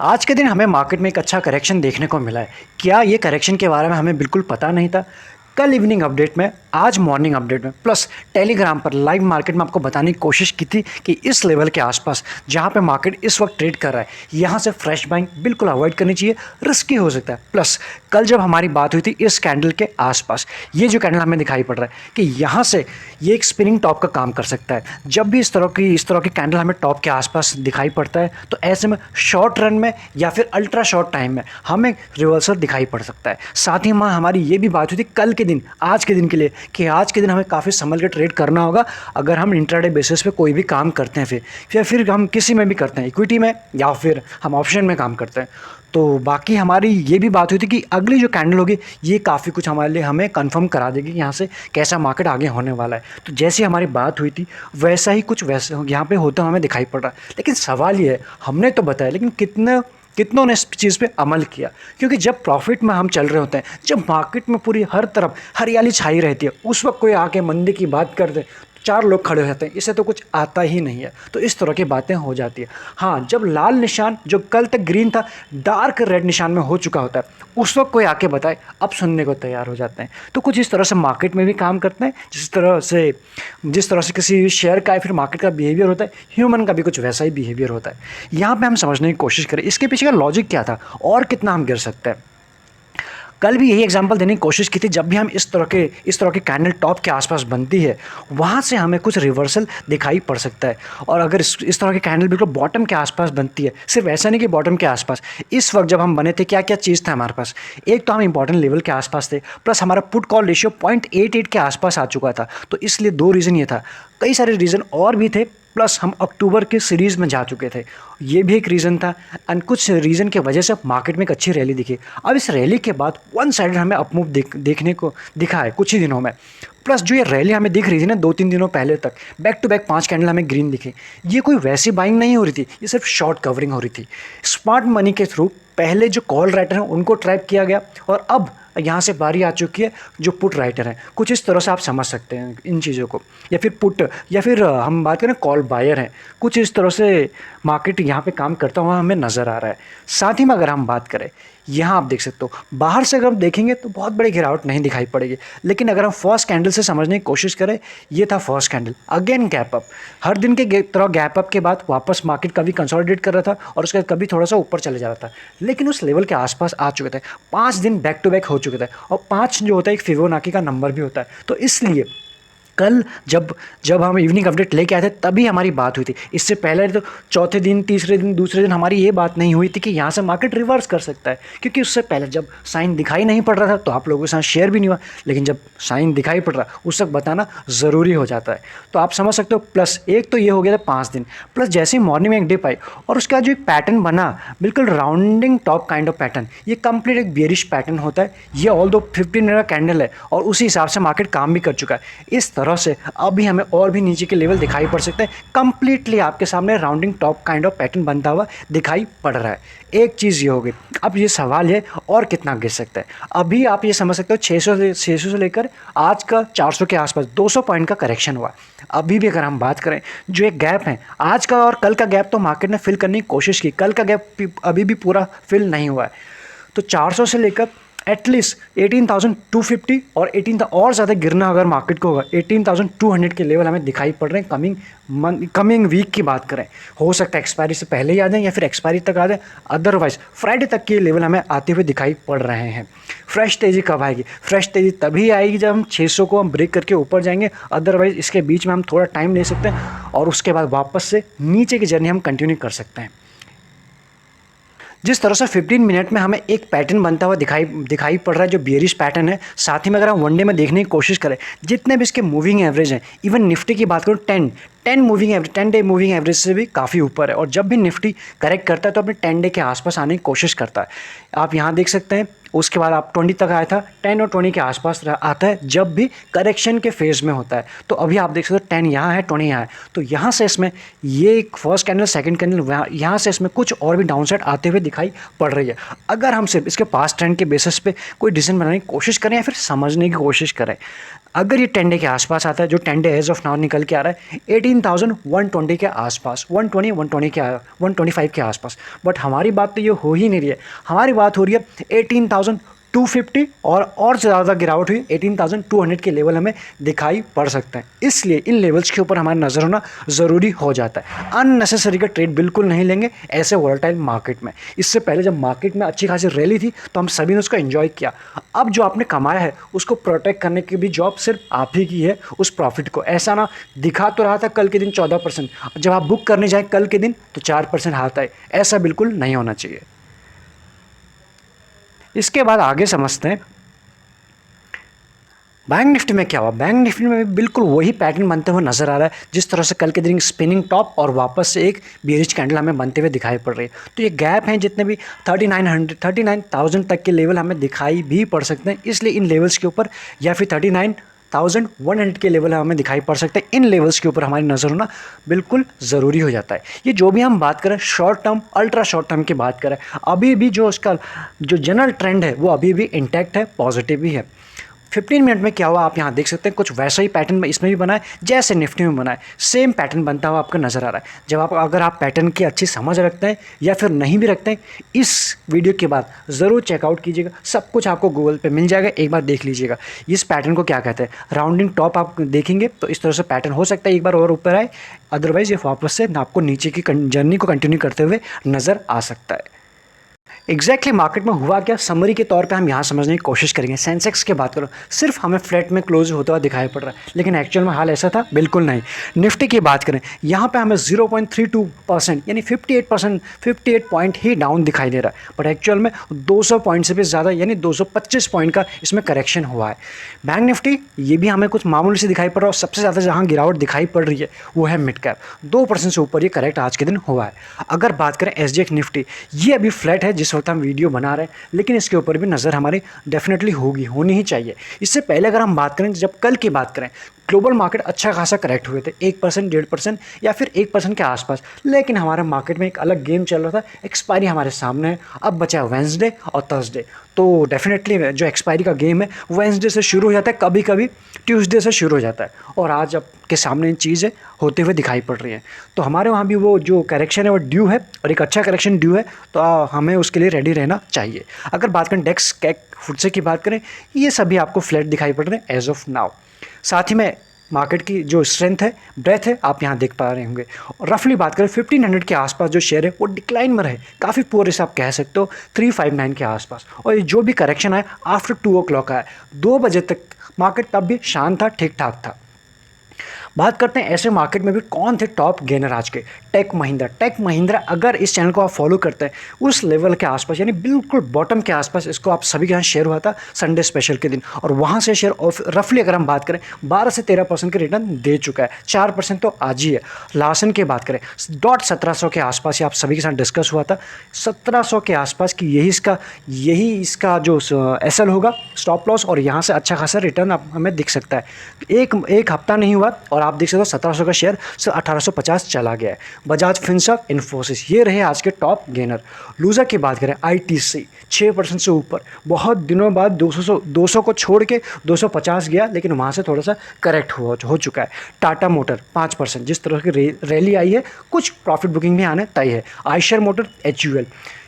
आज के दिन हमें मार्केट में एक अच्छा करेक्शन देखने को मिला है। क्या ये करेक्शन के बारे में हमें बिल्कुल पता नहीं था। कल इवनिंग अपडेट में, आज मॉर्निंग अपडेट में, प्लस टेलीग्राम पर लाइव मार्केट में आपको बताने की कोशिश की थी कि इस लेवल के आसपास जहां पे मार्केट इस वक्त ट्रेड कर रहा है, यहां से फ्रेश बाइंग बिल्कुल अवॉइड करनी चाहिए, रिस्की हो सकता है। प्लस कल जब हमारी बात हुई थी इस कैंडल के आसपास, ये जो कैंडल हमें दिखाई पड़ रहा है कि यहाँ से ये एक स्पिनिंग टॉप का काम कर सकता है। जब भी इस तरह की कैंडल हमें टॉप के आसपास दिखाई पड़ता है तो ऐसे में शॉर्ट रन में या फिर अल्ट्रा शॉर्ट टाइम में हमें रिवर्सल दिखाई पड़ सकता है। साथ ही हमारी ये भी बात हुई थी कल के दिन, आज के दिन के लिए, कि आज के दिन हमें काफ़ी संभल के ट्रेड करना होगा अगर हम इंट्राडे बेसिस पे कोई भी काम करते हैं, फिर हम किसी में भी करते हैं, इक्विटी में या फिर हम ऑप्शन में काम करते हैं। तो बाकी हमारी ये भी बात हुई थी कि अगली जो कैंडल होगी ये काफ़ी कुछ हमारे लिए हमें कंफर्म करा देगी यहाँ से कैसा मार्केट आगे होने वाला है। तो जैसे हमारी बात हुई थी वैसा ही कुछ वैसे यहाँ पे होता हमें दिखाई पड़ रहा है। लेकिन सवाल ये है, हमने तो बताया लेकिन कितनों ने इस चीज़ पे अमल किया। क्योंकि जब प्रॉफिट में हम चल रहे होते हैं, जब मार्केट में पूरी हर तरफ हरियाली छाई रहती है, उस वक्त कोई आके मंदी की बात कर दे, चार लोग खड़े हो जाते हैं, इससे तो कुछ आता ही नहीं है। तो इस तरह की बातें हो जाती है। हाँ, जब लाल निशान जो कल तक ग्रीन था डार्क रेड निशान में हो चुका होता है, उस वक्त कोई आके बताए, अब सुनने को तैयार हो जाते हैं। तो कुछ इस तरह से मार्केट में भी काम करते हैं, जिस तरह से किसी शेयर का या फिर मार्केट का बिहेवियर होता है, ह्यूमन का भी कुछ वैसा ही बिहेवियर होता है। यहाँ पे हम समझने की कोशिश करें इसके पीछे का लॉजिक क्या था और कितना हम गिर सकते हैं। कल भी यही एग्जांपल देने की कोशिश की थी। जब भी हम इस तरह की कैंडल टॉप के आसपास बनती है, वहाँ से हमें कुछ रिवर्सल दिखाई पड़ सकता है। और अगर इस तरह की कैंडल बिल्कुल बॉटम के आसपास बनती है, सिर्फ ऐसा नहीं कि बॉटम के आसपास, इस वक्त जब हम बने थे क्या क्या चीज़ था हमारे पास। एक तो हम इंपॉर्टेंट लेवल के आसपास थे, प्लस हमारा पुट कॉल रेशियो 0.88 के आसपास आ चुका था। तो इसलिए दो रीज़न ये था, कई सारे रीज़न और भी थे, प्लस हम अक्टूबर के सीरीज़ में जा चुके थे, ये भी एक रीज़न था। एंड कुछ रीज़न की वजह से मार्केट में एक अच्छी रैली दिखी। अब इस रैली के बाद वन साइड हमें अपमूव देखने को दिखा है कुछ ही दिनों में। प्लस जो ये रैली हमें दिख रही थी ना 2-3 दिनों पहले तक, बैक टू बैक 5 कैंडल हमें ग्रीन दिखे, ये कोई वैसी बाइंग नहीं हो रही थी, ये सिर्फ शॉर्ट कवरिंग हो रही थी। स्मार्ट मनी के थ्रू पहले जो कॉल राइटर हैं उनको ट्रैप किया गया, और अब यहाँ से बारी आ चुकी है जो पुट राइटर हैं। कुछ इस तरह से आप समझ सकते हैं इन चीज़ों को, या फिर पुट, या फिर हम बात करें कॉल बायर हैं। कुछ इस तरह से मार्केट यहाँ पे काम करता हुआ हमें नज़र आ रहा है। साथ ही में अगर हम बात करें, यहाँ आप देख सकते हो बाहर से अगर हम देखेंगे तो बहुत बड़ी गिरावट नहीं दिखाई पड़ेगी, लेकिन अगर हम फर्स्ट कैंडल से समझने की कोशिश करें, ये था first candle, again gap up. हर दिन के तरह गैप अप के बाद वापस मार्केट कभी कंसोलिडेट कर रहा था और उसके बाद कभी थोड़ा सा ऊपर चले जा रहा था, लेकिन उस लेवल के आसपास आ चुके थे। 5 दिन बैक टू बैक हो चुके थे, और 5 जो होता है एक फिबोनाची का नंबर भी होता है। तो इसलिए कल जब हम इवनिंग अपडेट लेके आए थे तभी हमारी बात हुई थी। इससे पहले तो चौथे दिन, तीसरे दिन, दूसरे दिन हमारी ये बात नहीं हुई थी कि यहाँ से मार्केट रिवर्स कर सकता है, क्योंकि उससे पहले जब साइन दिखाई नहीं पड़ रहा था तो आप लोगों के साथ शेयर भी नहीं हुआ। लेकिन जब साइन दिखाई पड़ रहा उस वक्त बताना ज़रूरी हो जाता है। तो आप समझ सकते हो। प्लस एक तो ये हो गया था 5 दिन, प्लस जैसे ही मॉर्निंग में एक डिप आई और उसका जो एक पैटर्न बना, बिल्कुल rounding top kind of pattern, ये कंप्लीट एक बेरिश पैटर्न होता है। ये ऑल दो 15 मिनट का कैंडल है और उसी हिसाब से मार्केट काम भी कर चुका है। इस तरह से अभी हमें और भी नीचे के लेवल दिखाई पड़ सकते हैं। कंप्लीटली आपके सामने rounding top kind of pattern बनता हुआ दिखाई पड़ रहा है। एक चीज़ ये होगी। अब ये सवाल है और कितना गिर सकता है। अभी आप ये समझ सकते हो 600 से लेकर आज का 400 के आसपास 200 पॉइंट का करेक्शन हुआ। अभी भी अगर हम बात करें, जो एक गैप है आज का और कल का गैप, तो मार्केट ने फिल करने की कोशिश की, कल का गैप अभी भी पूरा फिल नहीं हुआ है। तो 400 से लेकर एटलीस्ट 18,250 और 18 और ज़्यादा गिरना अगर मार्केट को होगा, 18,200 के लेवल हमें दिखाई पड़ रहे हैं। कमिंग वीक की बात करें, हो सकता है एक्सपायरी से पहले ही आ जाएं या फिर एक्सपायरी तक आ जाएं, अदरवाइज फ्राइडे तक के लेवल हमें आते हुए दिखाई पड़ रहे हैं। फ्रेश तेज़ी कब आएगी? फ्रेश तेज़ी तभी आएगी जब हम 600 को हम ब्रेक करके ऊपर जाएंगे। अदरवाइज इसके बीच में हम थोड़ा टाइम ले सकते हैं और उसके बाद वापस से नीचे की जर्नी हम कंटिन्यू कर सकते हैं। जिस तरह से 15 मिनट में हमें एक पैटर्न बनता हुआ दिखाई पड़ रहा है जो बियरिश पैटर्न है। साथ ही में अगर हम वनडे में देखने की कोशिश करें, जितने भी इसके मूविंग एवरेज हैं, इवन निफ्टी की बात करूँ 10 डे मूविंग एवरेज से भी काफ़ी ऊपर है। और जब भी निफ्टी करेक्ट करता है तो अपने 10 डे के आसपास आने की कोशिश करता है। आप यहाँ देख सकते हैं। उसके बाद आप 20 तक आया था, 10 और 20 के आसपास आता है जब भी करेक्शन के फेज़ में होता है। तो अभी आप देख सकते हो 10 यहाँ है, 20 यहाँ है। तो यहाँ से इसमें ये एक फर्स्ट कैंडल, सेकंड कैंडल, यहाँ से इसमें कुछ और भी डाउनसाइड आते हुए दिखाई पड़ रही है। अगर हम सिर्फ इसके पास ट्रेंड के बेसिस पे कोई डिसीजन बनाने की कोशिश करें या फिर समझने की कोशिश करें, अगर ये 10 डे के आसपास आता है, जो 10 डे एज ऑफ नाउ निकल के आ रहा है 18,120 के आसपास, 120 के 125 के आसपास। बट हमारी बात तो ये हो ही नहीं रही है, हमारी बात हो रही है 18,250 और ज़्यादा गिरावट हुई 18,200 के लेवल हमें दिखाई पड़ सकते हैं। इसलिए इन लेवल्स के ऊपर हमारी नज़र होना ज़रूरी हो जाता है। अननेसेसरी का ट्रेड बिल्कुल नहीं लेंगे ऐसे वोलेटाइल मार्केट में। इससे पहले जब मार्केट में अच्छी खासी रैली थी तो हम सभी ने उसको एंजॉय किया। अब जो आपने कमाया है उसको प्रोटेक्ट करने की भी जॉब सिर्फ आप ही की है। उस प्रॉफिट को ऐसा ना दिखा तो रहा था कल के दिन 14%, जब आप बुक करने जाए कल के दिन तो 4% हाथ आए, ऐसा बिल्कुल नहीं होना चाहिए। इसके बाद आगे समझते हैं बैंक निफ्टी में क्या हुआ। बैंक निफ्टी में भी बिल्कुल वही पैटर्न बनते हुए नजर आ रहा है जिस तरह से कल के दिन स्पिनिंग टॉप और वापस से एक बेरिश कैंडल हमें बनते हुए दिखाई पड़ रही है। तो ये गैप हैं जितने भी 39,000 तक के लेवल हमें दिखाई भी पड़ सकते हैं। इसलिए इन लेवल्स के ऊपर या फिर 39,100 के लेवल हमें दिखाई पड़ सकते हैं। इन लेवल्स के ऊपर हमारी नज़र होना बिल्कुल ज़रूरी हो जाता है। ये जो भी हम बात करें short term, ultra short term की बात करें, अभी भी जो उसका जो जनरल ट्रेंड है वो अभी भी इंटैक्ट है, पॉजिटिव भी है। 15 मिनट में क्या हुआ आप यहाँ देख सकते हैं, कुछ वैसा ही पैटर्न में इसमें भी बना है जैसे निफ्टी में बना है। सेम पैटर्न बनता हुआ आपको नज़र आ रहा है। जब अगर आप पैटर्न की अच्छी समझ रखते हैं या फिर नहीं भी रखते हैं, इस वीडियो के बाद ज़रूर चेकआउट कीजिएगा। सब कुछ आपको गूगल पे मिल जाएगा, एक बार देख लीजिएगा। इस पैटर्न को क्या कहते हैं, राउंडिंग टॉप आप देखेंगे तो इस तरह से पैटर्न हो सकता है एक बार और ऊपर आए, अदरवाइज ये वापस से आपको नीचे की जर्नी को कंटिन्यू करते हुए नज़र आ सकता है। एग्जैक्टली मार्केट में हुआ क्या, समरी के तौर पे हम यहाँ समझने की कोशिश करेंगे। सेंसेक्स की बात करो, सिर्फ हमें फ्लैट में क्लोज होता हुआ दिखाई पड़ रहा है, लेकिन एक्चुअल में हाल ऐसा था बिल्कुल नहीं। निफ्टी की बात करें, यहाँ पे हमें 0.32% यानी 58 पॉइंट ही डाउन दिखाई दे रहा है, बट एक्चुअल में 200 पॉइंट से भी ज़्यादा यानी 225 पॉइंट का इसमें करेक्शन हुआ है। बैंक निफ्टी ये भी हमें कुछ मामूली से दिखाई पड़ रहा है, और सबसे ज़्यादा जहाँ गिरावट दिखाई पड़ रही है वो है मिड कैप, 2% से ऊपर ये करेक्ट आज के दिन हुआ है। अगर बात करें SGX निफ्टी, ये अभी फ्लैट है जिस वक्त हम वीडियो बना रहे हैं, लेकिन इसके ऊपर भी नज़र हमारी डेफिनेटली होनी ही चाहिए। इससे पहले अगर हम बात करें, जब कल की बात करें, ग्लोबल मार्केट अच्छा खासा करेक्ट हुए थे 1%, 1.5% या फिर 1% के आसपास, लेकिन हमारे मार्केट में एक अलग गेम चल रहा था। एक्सपायरी हमारे सामने है, अब बचा है वेंसडे और थर्सडे। तो डेफिनेटली जो एक्सपायरी का गेम है वेंसडे से शुरू हो जाता है, कभी कभी ट्यूसडे से शुरू हो जाता है, और आज आपके सामने चीज़ें होते हुए दिखाई पड़ रही हैं। तो हमारे वहाँ भी वो जो करेक्शन है वो ड्यू है, और एक अच्छा करेक्शन ड्यू है, तो हमें उसके लिए रेडी रहना चाहिए। अगर बात करें डेक्स कैक फुटसे की बात करें, ये सभी आपको फ्लैट दिखाई पड़ रहे हैं एज ऑफ नाउ। साथ ही में मार्केट की जो स्ट्रेंथ है, ब्रेथ है, आप यहाँ देख पा रहे होंगे। और रफली बात करें 1500 के आसपास जो शेयर है वो डिक्लाइन में रहे, काफ़ी पुअर इसे आप कह सकते हो 359 के आसपास। और ये जो भी करेक्शन आया आफ्टर 2 o'clock आया, 2 बजे तक मार्केट तब भी शांत था, ठीक ठाक था। बात करते हैं ऐसे मार्केट में भी कौन थे टॉप गेनर आज के। टेक महिंद्रा अगर इस चैनल को आप फॉलो करते हैं उस लेवल के आसपास यानी बिल्कुल बॉटम के आसपास, इसको आप सभी के यहाँ शेयर हुआ था संडे स्पेशल के दिन, और वहाँ से शेयर रफली अगर हम बात करें 12 से 13% के रिटर्न दे चुका है, 4% तो आज ही है। लासन की बात करें $1700 के आसपास ही आप सभी के साथ डिस्कस हुआ था, 1700 के आसपास की यही इसका जो SL होगा स्टॉप लॉस, और यहाँ से अच्छा खासा रिटर्न हमें दिख सकता है। एक हफ्ता नहीं हुआ और आप देख सकते हो 1700 का शेयर से 1850 चला गया है। बजाज फिनसर्व, इन्फोसिस ये रहे आज के टॉप गेनर। लूजर की बात करें ITC 6% से ऊपर, बहुत दिनों बाद 200 को छोड़ के 250 गया, लेकिन वहाँ से थोड़ा सा करेक्ट हो चुका है। टाटा मोटर 5%, जिस तरह की रैली आई है कुछ प्रॉफिट बुकिंग भी आने तय है। आयशर मोटर, HUL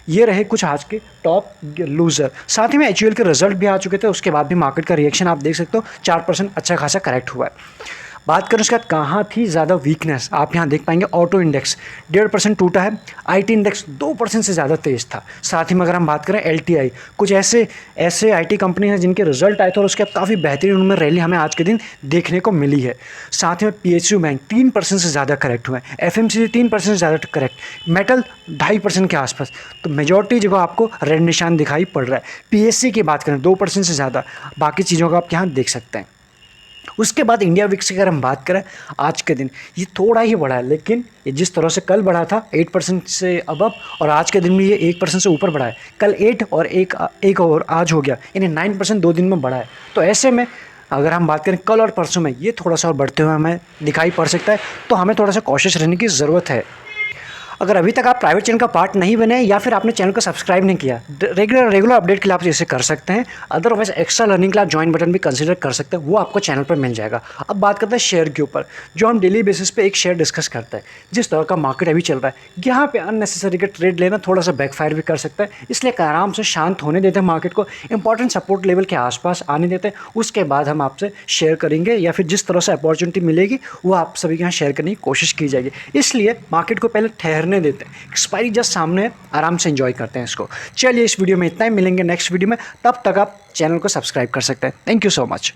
ये रहे कुछ आज के टॉप लूज़र। साथ ही में HUL के रिजल्ट भी आ चुके थे, उसके बाद भी मार्केट का रिएक्शन आप देख सकते हो 4% अच्छा खासा करेक्ट हुआ है। बात करें उसके बाद कहाँ थी ज़्यादा वीकनेस, आप यहाँ देख पाएंगे ऑटो इंडेक्स 1.5% टूटा है, IT इंडेक्स 2% से ज़्यादा तेज़ था। साथ ही में अगर हम बात करें LTI, कुछ ऐसे IT कंपनी हैं जिनके रिजल्ट आए थे और उसके बाद काफ़ी बेहतरीन उनमें रैली हमें आज के दिन देखने को मिली है। साथ ही में PSU बैंक 3% से ज़्यादा करेक्ट हुए हैं, FMCG 3% से ज़्यादा करेक्ट, मेटल 2.5% के आसपास। तो मेजॉरिटी जगह आपको रेड निशान दिखाई पड़ रहा है। PSC की बात करें 2% से ज़्यादा, बाकी चीज़ों का आप यहाँ देख सकते हैं। उसके बाद इंडिया विक्स की अगर हम बात करें आज के दिन ये थोड़ा ही बढ़ा है, लेकिन ये जिस तरह से कल बढ़ा था 8% से अबव, और आज के दिन भी ये 1% से ऊपर बढ़ा है। कल 8 और एक और आज हो गया, यानी 9% 2 दिन में बढ़ा है। तो ऐसे में अगर हम बात करें कल और परसों में ये थोड़ा सा और बढ़ते हुए हमें दिखाई पड़ सकता है, तो हमें थोड़ा सा कॉशियस रहने की ज़रूरत है। अगर अभी तक आप प्राइवेट चैनल का पार्ट नहीं बने या फिर आपने चैनल को सब्सक्राइब नहीं किया, रेगुलर अपडेट के लिए आप इसे कर सकते हैं। अदरवाइज एक्स्ट्रा लर्निंग के लिए आप ज्वाइन बटन भी कंसीडर कर सकते हैं, वो आपको चैनल पर मिल जाएगा। अब बात करते हैं शेयर के ऊपर, जो हम डेली बेसिस पे एक शेयर डिस्कस करते हैं। जिस तरह का मार्केट अभी चल रहा है, यहाँ पे अननेसेसरी का ट्रेड लेना थोड़ा सा बैकफायर भी कर सकता है, इसलिए आराम से शांत होने देते हैं मार्केट को, इंपॉर्टेंट सपोर्ट लेवल के आसपास आने देते हैं। उसके बाद हम आपसे शेयर करेंगे या फिर जिस तरह से अपॉर्चुनिटी मिलेगी वो आप सभी के यहाँ शेयर करने की कोशिश की जाएगी। इसलिए मार्केट को पहले ठहरने देते हैं, एक्सपायरी जस्ट सामने है, आराम से एंजॉय करते हैं इसको। चलिए इस वीडियो में इतना ही, मिलेंगे नेक्स्ट वीडियो में, तब तक आप चैनल को सब्सक्राइब कर सकते हैं। Thank you so much.